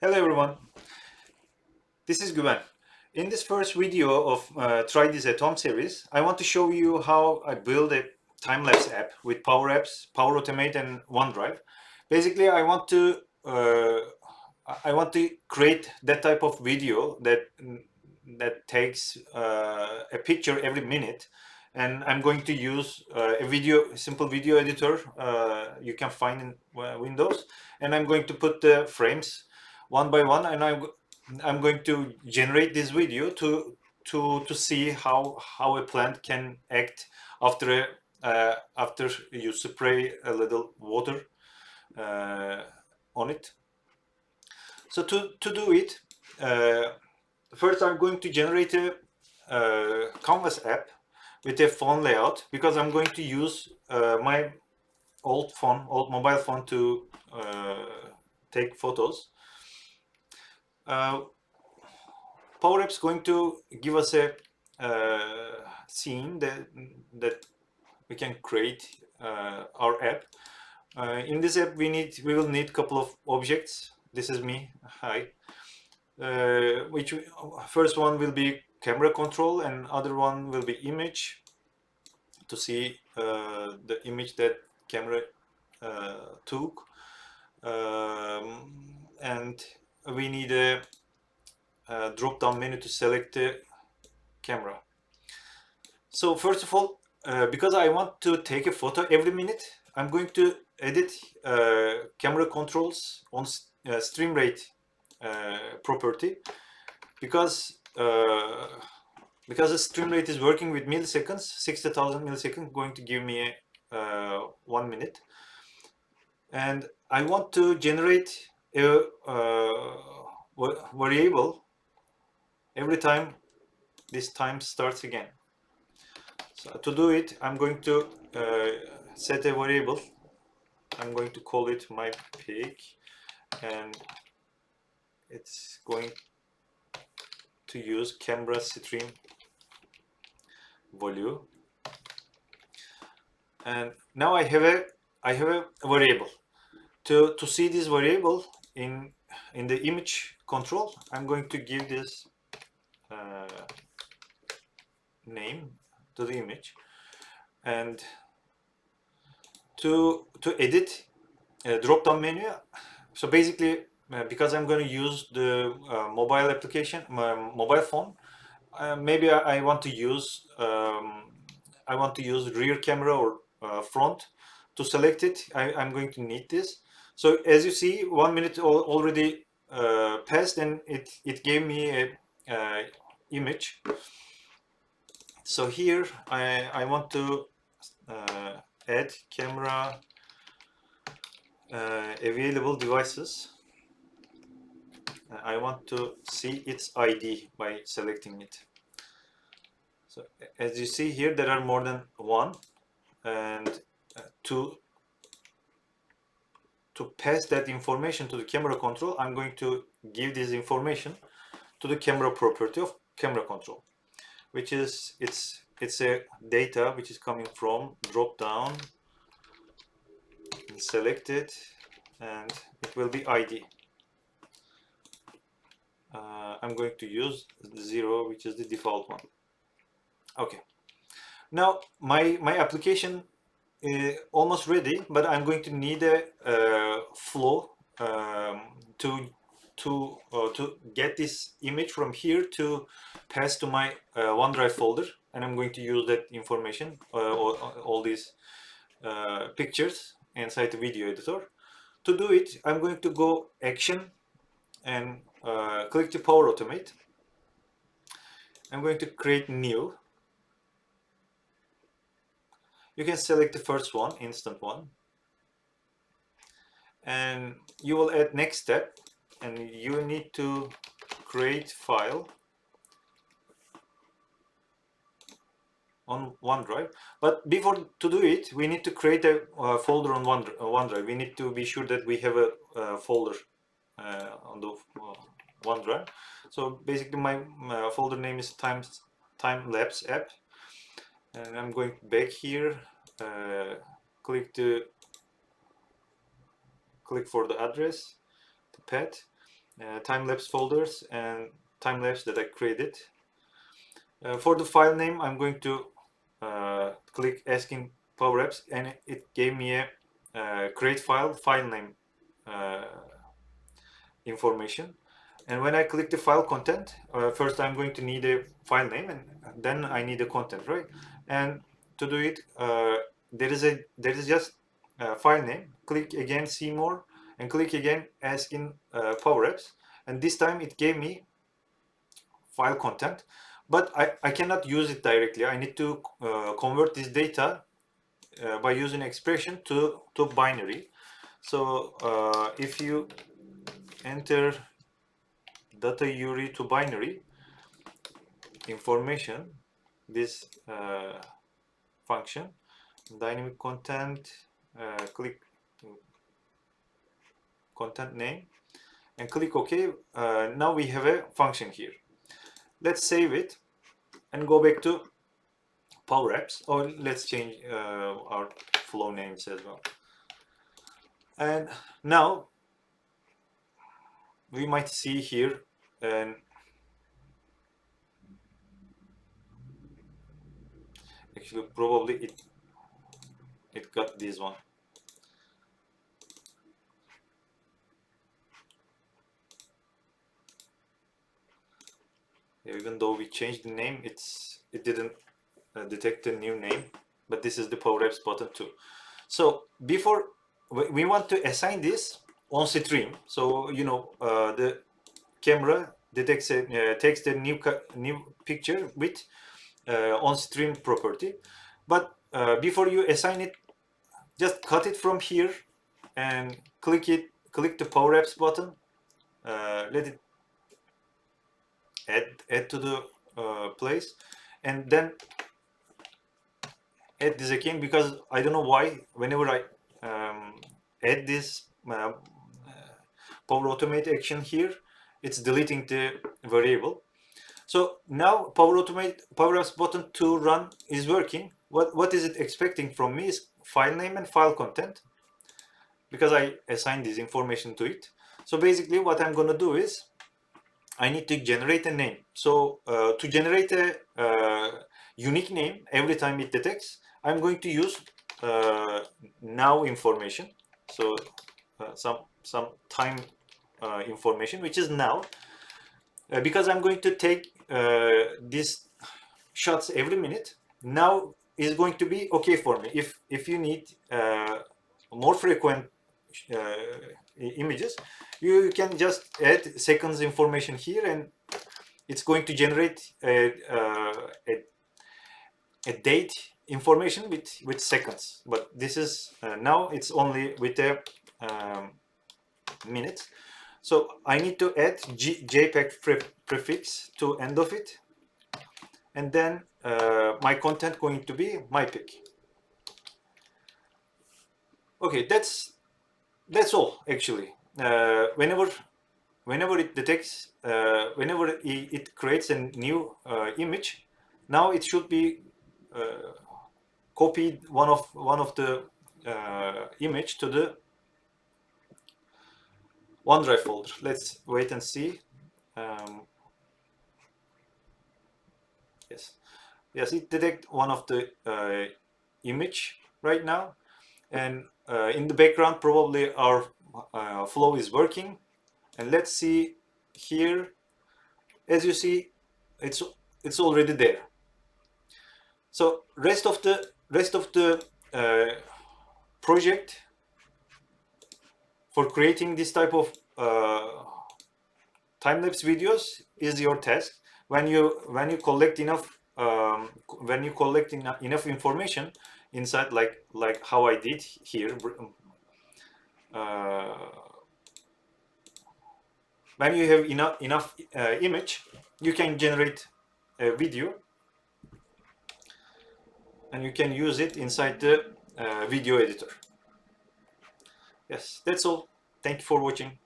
Hello everyone, this is Güven. In this first video of Try This at Home series, I want to show you how I build a time-lapse app with PowerApps, Power Automate and OneDrive. Basically, I want to create that type of video that takes a picture every minute, and I'm going to use a simple video editor you can find in Windows, and I'm going to put the frames one by one, and I'm going to generate this video to see how a plant can act after you spray a little water uh, on it. So to do it, uh, first I'm going to generate a Canvas app with a phone layout, because I'm going to use my old mobile phone to take photos. Uh, PowerApps is going to give us a scene that we can create our app. In this app, we will need a couple of objects. This is me. Hi. First one will be camera control, and other one will be image to see the image that camera took. And we need a drop down menu to select the camera. So first of all, because I want to take a photo every minute, I'm going to edit camera controls on stream rate property, because the stream rate is working with milliseconds. 60,000 milliseconds going to give me 1 minute, and I want to generate a variable every time this time starts again. So to do it, I'm going to set a variable. I'm going to call it my peak, and it's going to use camera stream value. And now I have a variable. To see this variable in the image control, I'm going to give this name to the image, and to edit drop down menu. So basically, because I'm going to use the mobile application, my mobile phone, maybe I want to use rear camera or front. To select it, I'm going to need this. So as you see, 1 minute already passed, and it gave me a image. So here I want to add camera available devices. I want to see its ID by selecting it. So as you see here, there are more than one, and to pass that information to the camera control, I'm going to give this information to the camera property of camera control, which is it's a data which is coming from drop down, select it, and it will be ID. I'm going to use 0, which is the default one. Okay, now my application is almost ready, but I'm going to need a flow to get this image from here to pass to my OneDrive folder, and I'm going to use that information, all these pictures inside the video editor. To do it, I'm going to go action and click the Power Automate. I'm going to create new. You can select the first one, instant one, and you will add next step, and you need to create file on OneDrive. But before to do it, we need to create a folder on OneDrive. We need to be sure that we have a folder on the OneDrive. So basically, my folder name is time-lapse app, and I'm going back here. Click for the address, the path, time-lapse folders and time-lapse that I created. For the file name, I'm going to click asking PowerApps, and it gave me a create file name information. And when I click the file content, first I'm going to need a file name, and then I need a content, right? And to do it, there is just file name. Click again, see more, and click again, asking PowerApps, and this time it gave me file content, but I cannot use it directly. I need to convert this data by using expression to binary. So if you enter data URI to binary information, this function, dynamic content, click content name, and click OK. Now we have a function here. Let's save it and go back to PowerApps, or let's change our flow names as well. And now we might see here, and actually probably it got this one. Even though we changed the name, it didn't detect a new name, but this is the PowerApps button too. So before we want to assign this on stream, so you know the camera detects takes the new picture with on stream property, but before you assign it, just cut it from here and click the PowerApps button, let it add to the place, and then add this again, because I don't know why whenever I add this Power Automate action here, it's deleting the variable. So now PowerApps button to run is working. What is it expecting from me is file name and file content, because I assigned this information to it. So basically what I'm going to do is I need to generate a name. So to generate a unique name every time it detects, I'm going to use now information. So some time information, which is now, because I'm going to take these shots every minute. Now is going to be okay for me. If you need more frequent images, you can just add seconds information here, and it's going to generate a date information with seconds. But this is now it's only with the minutes. So I need to add JPEG prefix to end of it, and then my content going to be my pic. Okay, that's all actually. Whenever it detects, whenever it creates a new image, now it should be copied one of the image to the OneDrive folder. Let's wait and see. Yes, it detects one of the image right now, and in the background probably our flow is working. And let's see here. As you see, it's already there. So rest of the project for creating this type of time-lapse videos is your task. When you collect enough enough information inside, like how I did here, when you have enough image, you can generate a video, and you can use it inside the video editor. Yes, that's all. Thank you for watching.